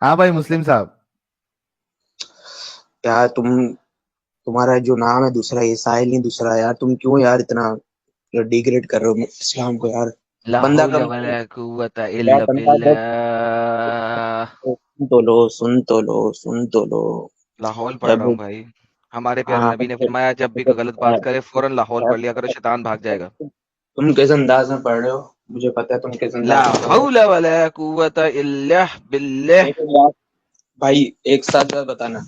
ہاں بھائی مسلم صاحب. یار تمہارا جو نام ہے دوسرا، یہ ساحل نہیں دوسرا. یار تم کیوں یار اتنا ڈیگریڈ کر رہے ہو اسلام کو یار. لا بندہ حول کم ولا قوت یار الا بندہ باللہ. سن تو لو. لاہور پڑھ جب رہا ہوں بھائی. ہمارے پیارے ہاں نبی نے فرمایا جب بھی کوئی غلط بات کرے فوراً لاہور پڑھ لیا کرو، شیطان بھاگ جائے گا. تم کس انداز میں پڑھ رہے ہو مجھے پتا ہے، تم کس لا انداز میں پڑھ رہے ہو. حول ولا قوت الا باللہ. دیکھو یار بھائی ایک ساتھ بات بتانا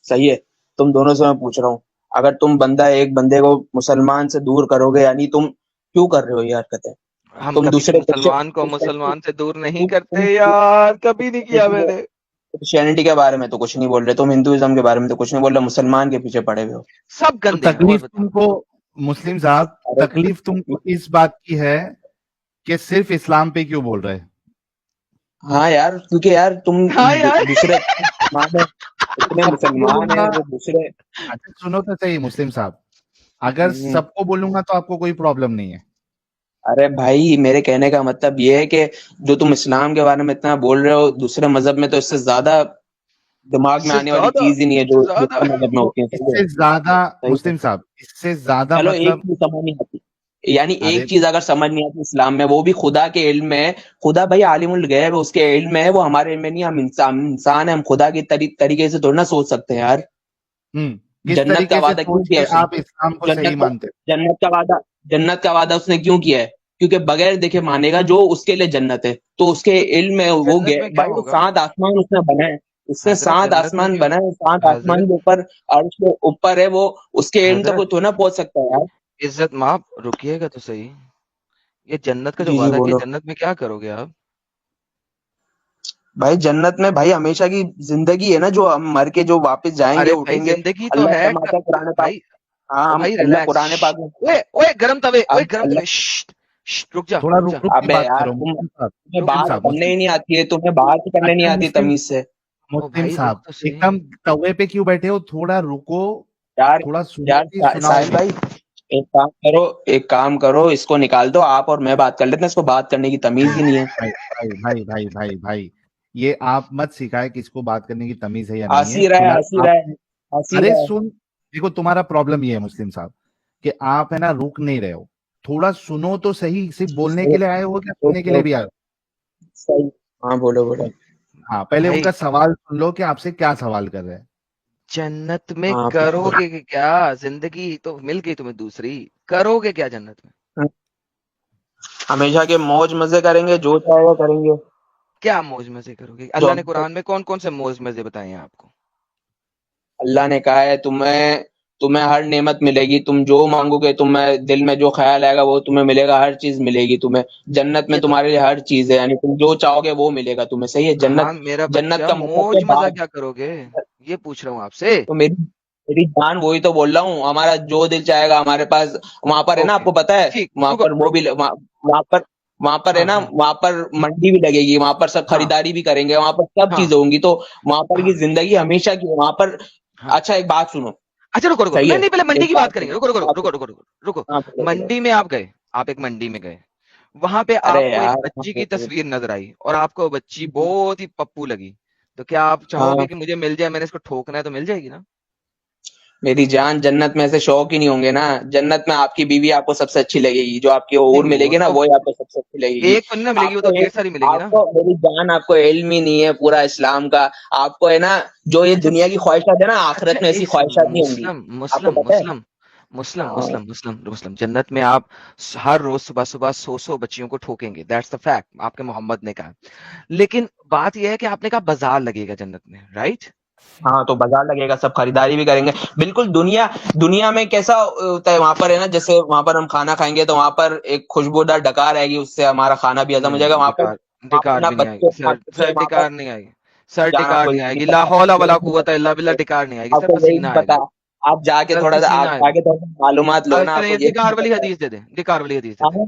صحیح ہے. تم دونوں سے میں پوچھ رہا ہوں، اگر تم ایک بندے کو مسلمان سے دور کرو گے، یعنی تم کیوں کر رہے ہو یہ حرکتیں؟ ہم تم کبھی دوسرے مسلمان کو مسلمان سے دور نہیں کرتے یار، کبھی نہیں کیا میں نے. کرسچینٹی کے بارے میں تو کچھ نہیں بول رہے، تم ہندوازم کے بارے میں تو کچھ نہیں بول رہے، مسلمان کے پیچھے پڑے ہوئے ہو. سب تو گندے ہیں. اور تکلیف بتا. تم کو مسلم صاحب، تکلیف تم کو اس بات کی ہے کہ صرف اسلام پہ کیوں بول رہے؟ ہاں یار کیونکہ یار تم ہاں یار. دوسرے اتنے مسلمان ہیں وہ دوسرے. اچھا سنو تو صحیح مسلم صاحب، اگر سب کو بولوں گا تو آپ کو کوئی پرابلم نہیں ہے. ارے بھائی میرے کہنے کا مطلب یہ ہے کہ جو تم اسلام کے بارے میں اتنا بول رہے ہو، دوسرے مذہب میں تو اس سے زیادہ دماغ میں آنے والی چیز ہی نہیں ہے جو دوسرے مذہب میں ہوتی ہے. اس سے زیادہ مسلم صاحب، اس سے زیادہ چلو ایک مطلب چیز سمجھ نہیں آتی، یعنی ارے ایک چیز اگر سمجھ نہیں آتی اسلام میں، وہ بھی خدا کے علم میں ہے. خدا بھائی عالم الغیب، اس کے علم میں ہے، وہ ہمارے علم میں نہیں. ہم انسان ہیں، ہم خدا کے طریقے سے تھوڑا نہ سوچ سکتے ہیں یار. کس جنت کا طریقے سے وعدہ کیوں سوچ کیا کے اس نے؟ آپ اسلام کو صحیح مانتے؟ جنت کا وعدہ اس نے کیوں کیا ہے؟ کیونکہ بغیر دیکھے مانے گا جو اس کے لیے جنت ہے. تو اس کے علم میں وہ جنت میں کیا بھائی ہوگا 7 آسمان اس نے بنائے. اس نے حضرت؟ 7 جنت میں آسمان کیا بنائے، 7 آسمان حضرت کے اوپر عرش کے اوپر ہے وہ. اس کے علم تک حضرت وہ تو نہ پہنچ سکتا ہے یار. عزت ماپ رکیے گا تو صحیح. یہ جنت کا جو جی وعدہ کیا، بولو جنت میں کیا کرو گے آپ؟ بھائی. جنت میں بھائی ہمیشہ کی زندگی ہے نا، جو ہم مر کے جو واپس جائیں گے ارے بھائی اٹھیں گے. زندگی تو اللہ ہے فرماتا ہے قرآن پاک. بھائی. ہاں او ہم بھائی اللہ ریلیکس. قرآن پاک میں اوے گرم توے، اوے گرم اللہ. توے. رک جا تھوڑا رک رک جا. رک کے ابے بات یار کرو مسلم صاحب. تمہیں مسلم بات صاحب، کرنے ہی نہیں آتی ہے، تمہیں بات ہی کرنے نہیں اچھا آتی مسلم تمیز سے. او مسلم بھائی صاحب رک تو ایک صحیح. دم توے پہ کیوں بیٹھے ہو؟ تھوڑا رکو، یار تھوڑا سنو یار بھی، سناؤ ساحل بھی. بھائی ایک کام کرو اس کو نکال دو آپ اور میں بات کر لیتے ہیں. اس کو بات کرنے کی تمیز ہی نہیں ہے. بھائی بھائی بھائی بھائی بھائی یہ آپ مت سکھائے کس کو بات کرنے کی تمیز ہے یا نہیں ہے. ہنسی رہا فی ہے الحال ہنسی آپ، رہا ہے ہنسی ارے رہا ہے. سن، دیکھو تمہارا پرابلم یہ ہے مسلم صاحب کہ آپ ہے نا رک نہیں رہے ہو. تھوڑا سنو تو صحیح. صرف بولنے کے لیے آئے ہو کیا سننے کے لیے بھی آئے ہو؟ صحیح. ہاں بولو بولو. ہاں پہلے ان بھائی کا سوال سن لو کہ آپ سے کیا سوال کر رہے ہیں. جنت میں ہاں کرو گے کیا؟ زندگی تو مل گئی تمہیں دوسری، کرو گے کیا جنت میں؟ ہمیشہ کے موج مزے کریں گے، جو چاہے وہ کریں گے. کیا موج مزے کرو گے؟ جو اللہ نے قرآن میں کون کون سے موج مزے بتائے ہیں آپ کو؟ اللہ نے کہا ہے تمہیں ہر نعمت ملے گی. تم جو مانگو گے، تمہیں دل میں جو خیال آئے گا وہ تمہیں ملے گا. ہر چیز ملے گی تمہیں جنت میں. یہ تو تمہارے لیے ہر چیز ہے، یعنی تم جو چاہو گے وہ ملے گا تمہیں. صحیح ہے. ہاں میرا جنت بچہ کا مطلب موج ہے مزہ باہر. کیا کرو گے یہ پوچھ رہا ہوں آپ سے. تو میری جان وہی تو بول رہا ہوں. ہمارا جو دل چاہے گا ہمارے پاس وہاں پر ہے نا. آپ اوکے کو پتا ہے ٹھیک. وہاں رکو پر وہ بھی وہاں پر ہے ہاں نا، ہاں وہاں پر منڈی بھی لگے گی. وہاں پر سب ہاں خریداری بھی کریں گے. وہاں پر سب ہاں چیزیں ہوں گی. تو وہاں پر کی ہاں زندگی ہمیشہ کی ہے وہاں پر. ہاں. اچھا ایک بات سنو. اچھا رکو رکو، صحیح نہیں ہے نہیں پہلے منڈی ایک کی بات بات کریں گے. سنو. رکو رکو رکو رکو رکو رکو. ہاں بولو بولو. منڈی میں آپ گئے، آپ ایک منڈی میں گئے، وہاں پہ ارے آپ کو ایک یار بچی کی تصویر نظر آئی اور آپ کو بچی بہت ہی پپو لگی، تو کیا آپ چاہو ہاں گے کہ مجھے مل جائے، میں نے اس کو ٹھوکنا ہے تو مل جائے گی نا؟ میری جان جنت میں ایسے شوق ہی نہیں ہوں گے نا. جنت میں آپ کی بیوی آپ کو سب سے اچھی لگے گی. جو آپ کی اور نہیں ملے وہ گی نا تو وہی آپ کو سب سے اچھی لگے گی. ایک تو نہیں نا ملے گی، آپ وہ کو تو ڈھیر ساری ملیں گی نا. میری جان آپ کو علم ہی نہیں ہے پورا اسلام کا. آپ کو ہے نا جو یہ اچھا دنیا کی خواہشات ہے نا، اچھا آخرت میں ایسی ایک خواہشات نہیں ہوں گی. مسلم آپ کو مسلم پتا ہے. مسلم مسلم مسلم مسلم مسلم جنت میں آپ ہر روز صبح صبح 100 بچیوں کو ٹھوکیں گے. دیٹس دا فیکٹ، آپ کے محمد نے کہا. لیکن بات یہ ہے کہ آپ نے کہا بازار لگے گا جنت میں، رائٹ؟ ہاں تو بازار لگے گا، سب خریداری بھی کریں گے. بالکل. دنیا میں کیسا ہوتا ہے وہاں پر ہے نا، جیسے وہاں پر ہم کھانا کھائیں گے تو وہاں پر ایک خوشبودار ڈکار آئے گی، اس سے ہمارا کھانا بھی ہضم ہو جائے گا. نہیں، وہاں پر ڈکار نا بھی نہیں آئے بچے گی سر، وہاں پر ڈکار نہیں آئے گی سر، جان آپ ڈکار کو نہیں آئے گی. لا حول ولا قوت الا باللہ. ڈکار نہیں آئے گی آپ سر، کو یہی پسینہ نہیں آئے پتا. گا آپ جا کے سر، تھوڑا سا پسینہ آئے گا. معلومات لو نا. آپ کو چلے یہ ڈکار نہیں والی پتا. حدیث دے دیں، ڈکار والی حدیث دے دیں. ہاں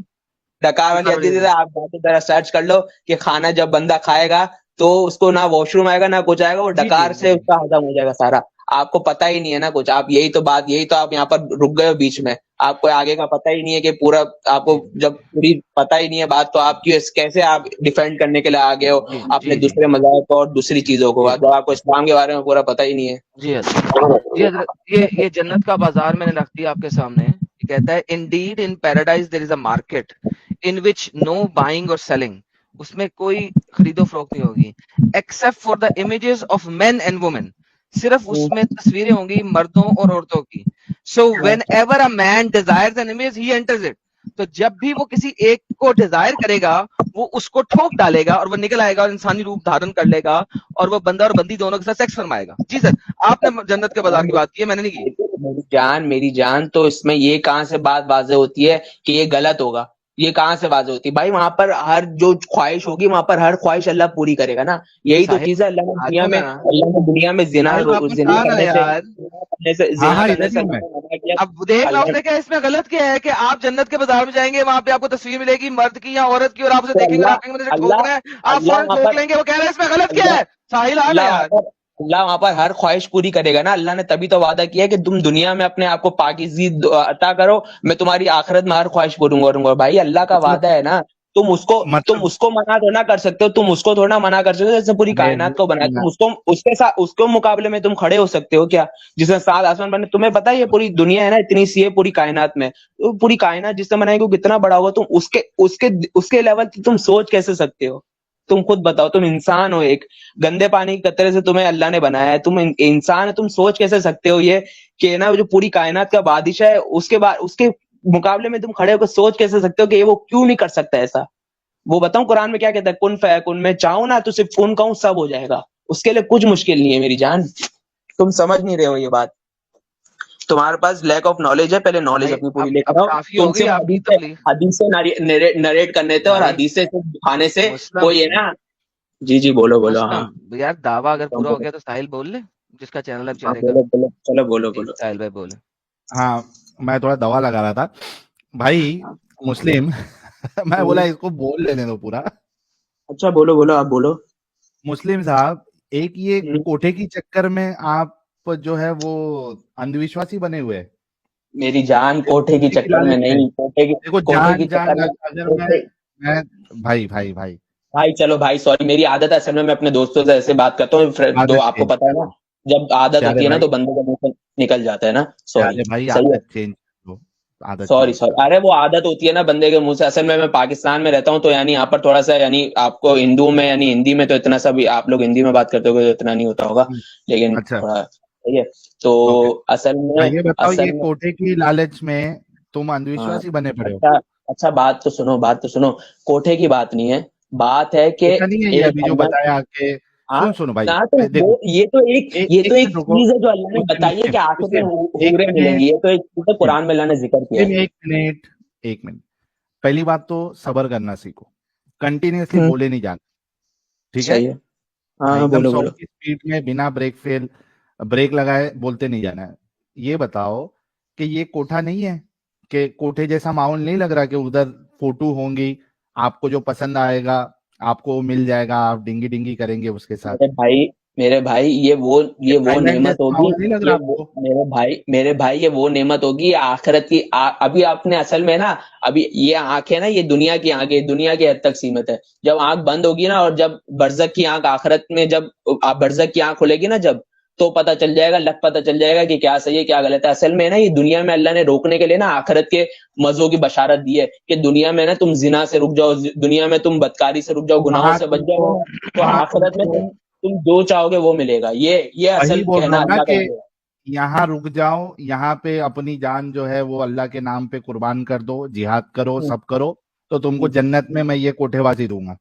ڈکار والی ڈکار والی حدیث حدیث. ہے. آپ جا کے ذرا سرچ کر لو کہ کھانا جب بندہ کھائے گا تو اس کو نہ واش روم آئے گا نہ کچھ آئے گا. وہ جی جی ڈکار جی سے اس کا ہضم ہو جائے گا سارا. آپ کو پتا ہی نہیں ہے نا کچھ. آپ یہی تو آپ یہاں پر رک گئے ہو بیچ میں. آپ کو آگے کا پتہ ہی نہیں ہے کہ پورا آپ کو جب پوری پتہ ہی نہیں ہے بات تو آپ کیسے آپ ڈیفینڈ کرنے کے لیے آگے ہو جی اپنے جی دوسرے مذاہب کو اور دوسری چیزوں کو، جی جب آپ کو اسلام کے بارے میں پورا پتہ ہی نہیں ہے. جی حضرت، جی حضرت، یہ جنت کا بازار میں نے رکھ دیا آپ کے سامنے. یہ کہتا ہے indeed in paradise there is a market in which no buying اور سیلنگ. اس میں کوئی خرید و فروخت نہیں ہوگی except for the images of men and women. صرف اس میں تصویریں ہوں گی مردوں اور عورتوں کی. So whenever a man desires an image he enters it. تو جب بھی وہ کسی ایک کو ڈیزائر کرے گا وہ اس کو ٹھوک ڈالے گا اور وہ نکل آئے گا اور انسانی روپ دھارن کر لے گا اور وہ بندہ اور بندی دونوں کے ساتھ سیکس فرمائے گا. جی سر، آپ نے جنت کے بازار کی بات کی ہے، میں نے نہیں کی. میری جان تو اس میں یہ کہاں سے بات واضح ہوتی ہے کہ یہ غلط ہوگا؟ یہ کہاں سے واضح ہوتی ہے بھائی؟ وہاں پر ہر جو خواہش ہوگی وہاں پر ہر خواہش اللہ پوری کرے گا نا. یہی تو ساحل چیز ہے. اللہ نے دنیا میں زنا ساحل واپس زنا آنا کرنے یار. سے ہاں زنا ہاں کرنے ادھر سے ہی ہوں میں. اللہ نے منع کیا. اب دیکھ لو اس نے کیا اس میں غلط کیا ہے کہ آپ جنت کے بازار میں جائیں گے وہاں پہ آپ کو تصویر ملے گی مرد کی یا عورت کی اور آپ اسے تو دیکھیں گے اور اللہ آپ کہیں گے مجھے اللہ ٹھوکنا ہے، آپ اللہ فوراً وہاں ٹھوک پر لیں گے. وہ کہہ رہے ہیں اس میں غلط کیا اللہ ہے. ساحل آنا اللہ وہاں یار. پر اللہ وہاں پر ہر خواہش پوری کرے گا نا. اللہ نے تبھی تو وعدہ کیا کہ تم دنیا میں اپنے آپ کو پاکیزگی عطا کرو، میں تمہاری آخرت میں ہر خواہش پوروں کروں گا. بھائی اللہ کا مطلب وعدہ ہے نا. تم مطلب اس کو منع تھوڑا کر سکتے ہو. تم اس کو تھوڑا منع کر سکتے ہو جیسے پوری ارے کائنات کو بنایا. تم اس کو اس کے ساتھ اس کے مقابلے میں تم کھڑے ہو سکتے ہو کیا؟ جس میں سات آسمان بنے. تمہیں پتا ہے یہ پوری دنیا ہے نا اتنی سی ہے پوری کائنات میں. پوری کائنات جس سے بنائے گی وہ کتنا بڑا ہوگا. تم اس کے لیول تم سوچ کیسے سکتے ہو؟ تم خود بتاؤ. تم انسان ہو، ایک گندے پانی کے قطرے سے تمہیں اللہ نے بنایا ہے. تم انسان ہے. تم سوچ کیسے سکتے ہو یہ کہ نا جو پوری کائنات کا بادشاہ ہے اس کے مقابلے میں تم کھڑے ہو کے سوچ کیسے سکتے ہو کہ یہ وہ کیوں نہیں کر سکتا ایسا؟ وہ بتاؤں قرآن میں کیا کہتا ہے؟ کن فیکن. میں چاہوں نا تو صرف کن کہوں سب ہو جائے گا. اس کے لیے کچھ مشکل نہیں ہے میری جان. تم سمجھ نہیں رہے ہو یہ بات. تمہارے پاس لیک آف نالج ہے. پہلے نالج بھائی اپنی پوری لے اب کر آؤ. کافی تم ہو گئی صرف آپ کی تبلیغ حدیثیں نریٹ کرنے تھے اور بھائی. حدیثیں دکھانے سے مسلم کوئی ہے نا. جی جی بولو بولو. ہاں مسلم یار دعویٰ اگر پورا ہو گیا تو ساحل بول لے جس کا چینل اب ہاں چارے گا. بولو بولو. چلو بولو جی بولو. ساحل بھائی بولے. ہاں میں تھوڑا دوا لگا رہا تھا بھائی مسلم. میں بولا اس کو بول لینے دو پورا. اچھا بولو بولو آپ بولو. مسلم صاحب ایک یہ کوٹھے کی چکر میں آپ جو ہے وہ اندھ وشواسی بنے ہوئے. میری جان کوٹھے کی چکر میں نہیں. دیکھو کوٹھے کی جان چکر اگر میں میں بھائی بھائی چلو بھائی سوری. میری عادت ہے اصل میں اپنے دوستوں سے ایسے بات کرتا ہوں. دو عادت آپ کو چینج پتا ہے نا جب عادت پیارے ہوتی ہے نا بھائی تو بندے کا منہ سے نکل جاتا ہے نا. سوری پیارے بھائی صحیح ہے. عادت چینج کرو. عادت سوری چینج کرو. ارے وہ عادت ہوتی ہے نا بندے کے منہ سے. اصل میں پاکستان میں رہتا ہوں تو یعنی یہاں پر تھوڑا سا یعنی آپ کو ہندو میں یعنی ہندی میں تو اتنا سا بھی آپ لوگ ہندی میں بات کرتے ہو تو اتنا نہیں ہوتا ہوگا لیکن اچھا تھوڑا صحیح ہے. تو اوکے. یہ بتاؤ یہ اصل میں کوٹھے کی لالچ میں تم اندھ ہاں وشواسی بنے پڑے ہو. اچھا بات تو سنو. کوٹھے کی بات نہیں ہے. بات ہے کہ کوٹھا نہیں ہے یہ ایک ابھی جو اللہ بتایا کہ ہاں سنو بھائی تو دیکھو یہ تو ایک ایک منٹ رکو. چیز ہے جو اللہ نے بتائی ہے کہ آخر میں ایک حوریں ملیں منٹ گی. یہ تو ایک چیز ہے قرآن میں اللہ نے ذکر کیا ہے. ایک منٹ. پہلی بات تو صبر کرنا سیکھو. کنٹینیوسلی بولے نہیں جانا. ٹھیک ہے. صحیح ہے. ہاں ایک دم بولو 100 بولو. کی اسپیڈ میں بنا بریک لگائے بولتے نہیں جانا ہے. یہ بتاؤ کہ یہ کوٹھا نہیں ہے کہ کوٹھے جیسا ماحول نہیں لگ رہا کہ ادھر فوٹو ہوں گی آپ کو جو پسند آئے گا آپ کو مل جائے گا آپ ڈنگی ڈنگی کریں گے اس کے ساتھ. میرے بھائی یہ وہ تھائی لینڈ نعمت جیسا ہوگی. ماحول نہیں لگ رہا آپ کو. میرے بھائی یہ وہ نعمت ہوگی آخرت کی. ابھی آپ نے اصل میں نا ابھی یہ آنکھ ہے نا یہ دنیا کی آنکھ ہے. دنیا کی حد تک سیمت ہے. جب آنکھ بند ہوگی نا اور جب برزخ کی آنکھ آخرت میں جب برزخ کی آنکھ کھلے گی نا جب تو پتہ چل جائے گا پتہ چل جائے گا کہ کیا صحیح ہے کیا غلط ہے. اصل میں نا یہ دنیا میں اللہ نے روکنے کے لیے نا آخرت کے مزوں کی بشارت دی ہے کہ دنیا میں نا تم زنا سے رک جاؤ. دنیا میں تم بدکاری سے رک جاؤ. گناہوں سے بچ جاؤ تو آخرت میں تم جو چاہو گے وہ ملے گا. یہ وہی اصل بول رہا کہنا ہوں نا اللہ کا کہ یہ ہے. یہاں رک جاؤ. یہاں پہ اپنی جان جو ہے وہ اللہ کے نام پہ قربان کر دو. جہاد کرو سب کرو تو تم کو جنت میں یہ کوٹھے بازی دوں گا.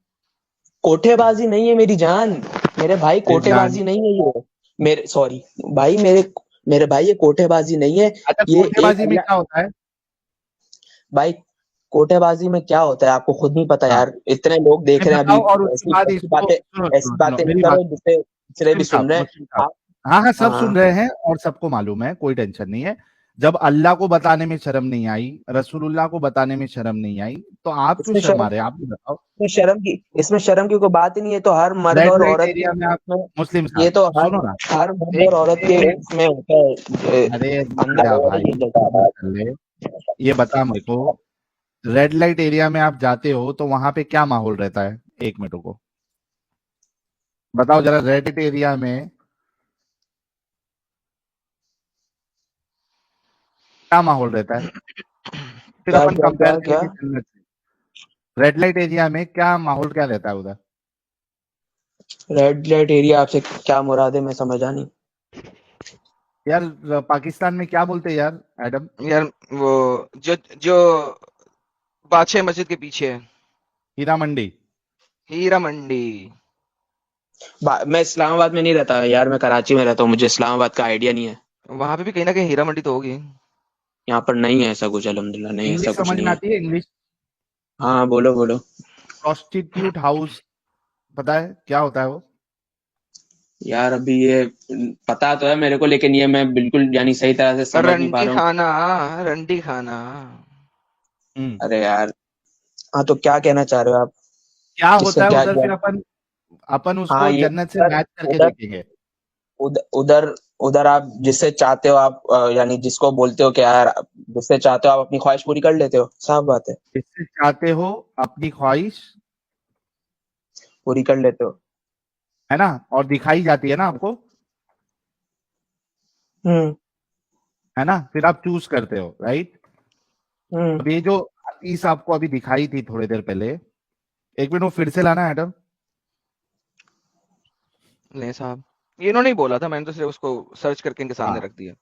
کوٹھے بازی نہیں ہے میری جان. میرے بھائی کوٹھے بازی نہیں ہے یہ. سوری بھائی میرے بھائی یہ کوٹھے بازی نہیں ہے. اچھا یہ کوٹھے ایک بازی میں کیا ہوتا ہے؟ بھائی کوٹھے بازی میں کیا ہوتا ہے آپ کو خود نہیں پتا ہاں یار. اتنے لوگ دیکھ رہے ہیں ابھی. بتاؤ اور اس کے بعد اس کو ایسی باتیں نہیں میری کرو بات جس سے دوسرے بھی سن رہے ہیں. مسلم صاحب ہاں سب سن رہے ہیں اور سب کو معلوم ہے کوئی ٹینشن نہیں ہے. جب اللہ کو بتانے میں شرم نہیں آئی رسول اللہ کو بتانے میں شرم نہیں آئی تو آپ کیوں شرما رہے ہیں؟ آپ بھی بتاؤ. اس میں شرم کی کوئی بات ہی نہیں ہے. تو ہر مرد ریڈ اور لائٹ عورت ایریا میں آپ مسلم یہ صاحب تو سنو نا ہر مرد ایک اور عورت کے اس میں ہوتا ہے ارے اندر بھائی یہ جگہ. صبر کر لے. یہ بتا میرے کو, ریڈ لائٹ ایریا میں آپ جاتے ہو تو وہاں پہ کیا ماحول رہتا ہے؟ ایک منٹ کو بتاؤ ذرا, ریڈ لائٹ ایریا میں کیا ماحول رہتا ہے؟ پھر کیا اپن کیا کمپیئر کیا کریں کیا گے جنت سے. ریڈ لائٹ ایریا میں کیا ماحول کیا رہتا ہے ادھر؟ ریڈ لائٹ ایریا آپ سے کیا مراد ہے؟ میں سمجھا نہیں. یار پاکستان میں کیا بولتے ہیں یار ایڈم؟ یار وہ جو بادشاہ مسجد کے پیچھے ہے, ہیرا منڈی. ہیرا منڈی. میں اسلام آباد میں نہیں رہتا یار, میں کراچی میں رہتا ہوں, مجھے اسلام آباد کا آئیڈیا نہیں ہے. وہاں پہ بھی کہیں نہ کہیں ہیرا منڈی تو ہوگی. یہاں پر نہیں ہے ایسا کچھ, الحمدللہ نہیں ایسا انگلش کچھ سمجھ نہیں میں ہے. آتی ہے؟ انگلش ہاں بولو بولو. پروسٹیٹیوٹ ہاؤس پتا ہے کیا ہوتا ہے وہ؟ یار ابھی یہ پتا تو ہے میرے کو, لیکن یہ میں بالکل یعنی صحیح طرح سے سمجھ نہیں پا رنڈی رہا ہوں. کھانا, رنڈی کھانا. ارے یار ہاں, تو کیا کہنا چاہ رہے ہو آپ؟ کیا اس سے ہوتا ہے کیا ادھر, کیا؟ پھر اپن اس ہاں کو یہ جنت سے ادھر میچ کر کے ادھر دیکھیں گے. ادھر ادھر آپ جس سے چاہتے ہو آپ یعنی جس کو بولتے ہو کہ یار جس سے چاہتے ہو آپ اپنی خواہش پوری کر لیتے ہو, صاف بات ہے, جس سے چاہتے ہو اپنی خواہش پوری کر لیتے ہو. ہے نا, اور دکھائی جاتی ہے نا آپ کو, ہوں ہے نا, پھر آپ چوز کرتے ہو, رائٹ. ہوں اب یہ جو حدیث آپ کو ابھی دکھائی تھی تھوڑی دیر پہلے, ایک منٹ وہ پھر سے لانا ایڈم. نہیں صاحب, یہ انہوں نے ہی بولا تھا, میں نے تو صرف اس کو سرچ کر کے ان کے سامنے رکھ دیا.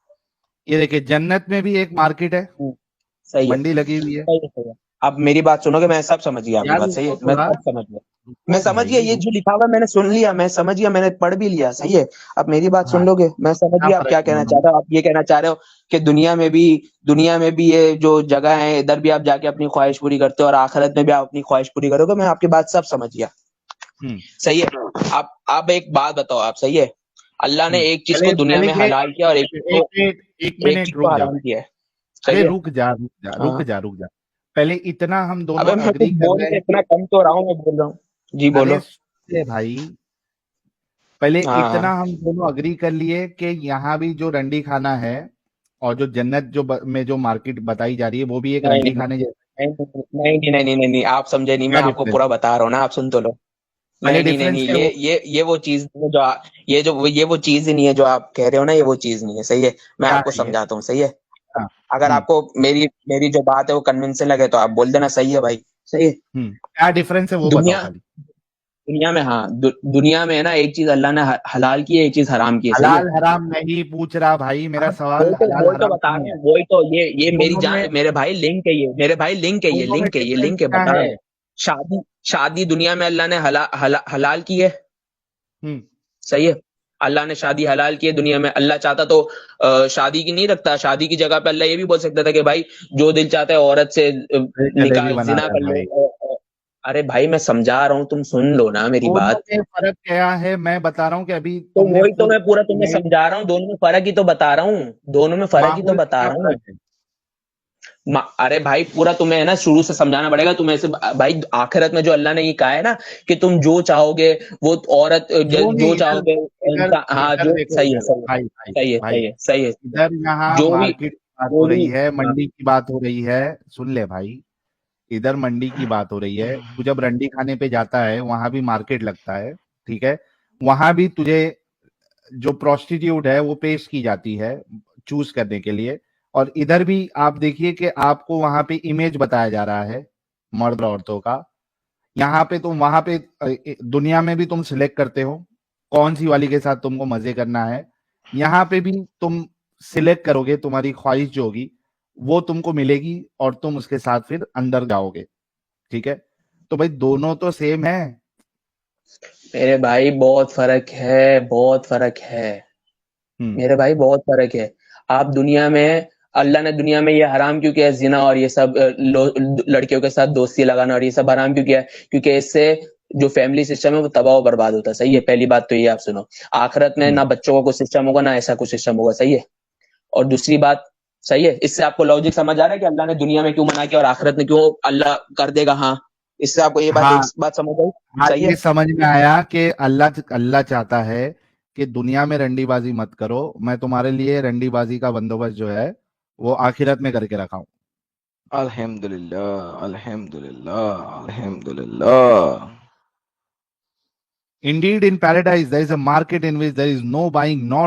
یہ دیکھیں, جنت میں بھی ایک مارکیٹ ہے, صحیح ہے, منڈی لگی ہوئی ہے. صحیح ہے, صحیح ہے. اب میری بات سنو گے, میں سب سمجھ گیا آپ کی یار بات, صحیح ہے, رکو میں تھوڑا, سب سمجھ گیا, میں رکو سمجھ گیا, بھائی یہ جو لکھا ہوا ہے میں نے سن لیا, میں سمجھ گیا, میں نے پڑھ بھی لیا, صحیح ہے. اب میری بات ہاں, سن لو گے, میں سمجھ کیا گیا آپ فرق کیا ہے کہنا دونوں چاہ میں؟ رہے ہو. آپ یہ کہنا چاہ رہے ہو کہ دنیا میں بھی یہ جو جگہ ہے ادھر بھی آپ جا کے اپنی خواہش پوری کرتے ہو, اور آخرت میں بھی آپ اپنی خواہش پوری کرو گے. میں آپ کی بات سب سمجھ گیا, صحیح ہے. آپ ایک بات بتاؤ, آپ صحیح ہے, اللہ نے ایک چیز کو دنیا پہلے میں یہ حلال کیا اور ایک ایک منٹ چیز کو رک جا حرام بھائی. کیا ہے, ارے صحیح ہے. رک جا رک جا ہاں, رک جا رک جا, پہلے اتنا ہم دونوں ابے میں اگری کچھ کر بول رہے کے ہیں اتنا کہ, کم تو رہا ہوں, میں بول رہا ہوں. جی ارے بولو. سن لے بھائی, پہلے ہاں اتنا ہم دونوں اگری کر لیے کہ یہاں بھی جو رنڈی کھانا ہے اور جو جنت میں جو مارکیٹ بتائی جا رہی ہے وہ بھی ایک نہیں رنڈی نہیں کھانے جیسا نہیں, آپ سمجھے نہیں, ہے. میں کیا آپ کو ڈفرینس پورا ہے؟ بتا رہا ہوں نا, آپ سن تو لو. پہلے نہیں, ڈفرینس کیا وہ, یہ وہ چیز نہیں ہے یہ وہ چیز ہی نہیں ہے جو آپ کہہ رہے ہو نا, یہ وہ چیز نہیں ہے, صحیح ہے. میں کیا آپ کو ہے یہ؟ سمجھاتا ہوں, صحیح ہے. ہاں, اگر آپ کو میری جو بات ہے وہ کنوینسنگ لگے تو آپ بول دینا, صحیح ہے بھائی, صحیح ہے. کیا ڈفرینس ہے وہ بتاؤ خالی. دنیا میں, ہاں دنیا میں ہے نا, ایک چیز اللہ نے حلال کی ہے, ایک چیز حرام کی ہے, صحیح ہے. حلال حرام نہیں پوچھ رہا بھائی, میرا ہاں سوال حلال وہی تو حرام بتا کا رہا نہیں ہوں, ہے. وہی تو یہ میری دونوں میں جان, میرے بھائی لنک ہے, یہ میرے بھائی لنک ہے, یہ دونوں میں لنک ہے, یہ ڈفرینس لنک ہے, کیا بتا رہا ہے؟ ہوں. شادی دنیا میں اللہ نے حلال کی ہے, ہم، صحیح ہے. اللہ نے شادی حلال کی ہے دنیا میں. اللہ چاہتا تو شادی کی نہیں رکھتا, شادی کی جگہ پہ اللہ یہ بھی بول سکتا تھا کہ بھائی جو دل چاہتا ہے عورت سے جلیبی بنا زنا رہا ہے کر بھائی. لو. ارے بھائی میں سمجھا رہا ہوں, تم سن لو نا میری دونوں بات. میں فرق کیا ہے میں بتا رہا ہوں کہ ابھی تو تم نے وہی تو خود میں پورا تمہیں نہیں, سمجھا رہا ہوں, دونوں میں فرق ہی تو بتا رہا ہوں, دونوں میں فرق ہی تو معمول میں بتا کیا رہا ہوں. فرق ہے؟ ارے بھائی پورا تمہیں ہے نا شروع سے سمجھانا پڑے گا تمہیں. بھائی آخرت میں جو اللہ نے یہ کہا ہے نا کہ تم جو چاہو گے وہ عورت جو جو نہیں, چاہو گے ادھر ہاں ادھر جو, دیکھو, صحیح ہے, ادھر صحیح ہے, بھائی بھائی صحیح ہے, بھائی, صحیح ہے, صحیح ہے. ادھر یہاں جو بھی مارکیٹ کی بات جو ہو بھی رہی ہے, منڈی کی بات ہو رہی ہے, سن لے بھائی, ادھر منڈی کی بات ہو رہی ہے. تو جب رنڈی کھانے پہ جاتا ہے وہاں بھی مارکیٹ لگتا ہے, ٹھیک ہے, وہاں بھی تجھے جو پروسٹیٹیوٹ ہے وہ پیش کی جاتی ہے چوز کرنے کے لیے. اور ادھر بھی آپ دیکھیے کہ آپ کو وہاں پہ امیج بتایا جا رہا ہے مرد عورتوں کا. یہاں پہ تم, وہاں پہ دنیا میں بھی تم سلیکٹ کرتے ہو کون سی والی کے ساتھ تم کو مزے کرنا ہے. یہاں پہ بھی تم سلیکٹ کرو گے, تمہاری خواہش جو ہوگی وہ تم کو ملے گی اور تم اس کے ساتھ پھر اندر جاؤ گے, ٹھیک ہے. تو بھائی دونوں تو سیم ہے. میرے بھائی بہت فرق ہے, بہت فرق ہے میرے بھائی, بہت فرق ہے. آپ دنیا میں, اللہ نے دنیا میں یہ حرام کیوں کیا ہے, زنا اور یہ سب لڑکیوں کے ساتھ دوستی لگانا اور یہ سب حرام کیوں کیا ہے, کیونکہ اس سے جو فیملی سسٹم ہے وہ تباہ و برباد ہوتا ہے, صحیح ہے. پہلی بات تو یہ آپ سنو, آخرت میں نہ بچوں کا کوئی سسٹم ہوگا نہ ایسا کوئی سسٹم ہوگا, صحیح ہے. اور دوسری بات, صحیح ہے, اس سے آپ کو لاجک سمجھ آ رہا ہے کہ اللہ نے دنیا میں کیوں منع کیا اور آخرت میں کیوں اللہ کر دے گا. ہاں اس سے آپ کو یہ بات, ہاں ایک بات سمجھ آئی, ہاں, صحیح ہے. یہ سمجھ میں آیا کہ اللہ چاہتا ہے کہ دنیا میں رنڈی بازی مت کرو, میں تمہارے لیے رنڈی بازی کا بندوبست جو ہے وہ آخرت میں کر کے رکھا ہوں. الحمدللہ الحمدللہ الحمدللہ. Indeed in paradise there is a market in which there is no buying nor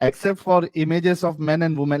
Except for images of men and women.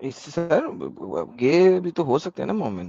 سر یہ بھی تو ہو سکتے ہیں نا مومن.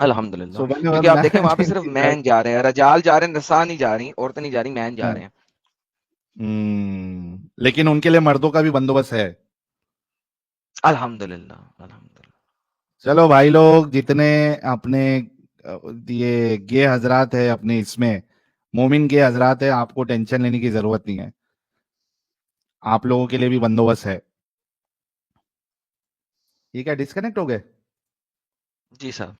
الحمدللہ. So whenever کیونکہ آپ دیکھیں وہاں پہ man صرف is مین جا رہے ہیں, رجال جا رہے ہیں, نساء نہیں جا رہی, عورتیں نہیں جا رہی, مین جا رہے ہیں. لیکن ان کے لیے مردوں کا بھی بندوبست ہے. الحمدللہ الحمدللہ. چلو بھائی لوگ, جتنے اپنے یہ گے حضرات ہے اپنے اس میں مومن گے حضرات ہے, آپ کو ٹینشن لینے کی ضرورت نہیں ہے, آپ لوگوں کے لیے بھی بندوبست ہے. یہ کیا ڈسکنیکٹ ہو گئے؟ جی صاحب.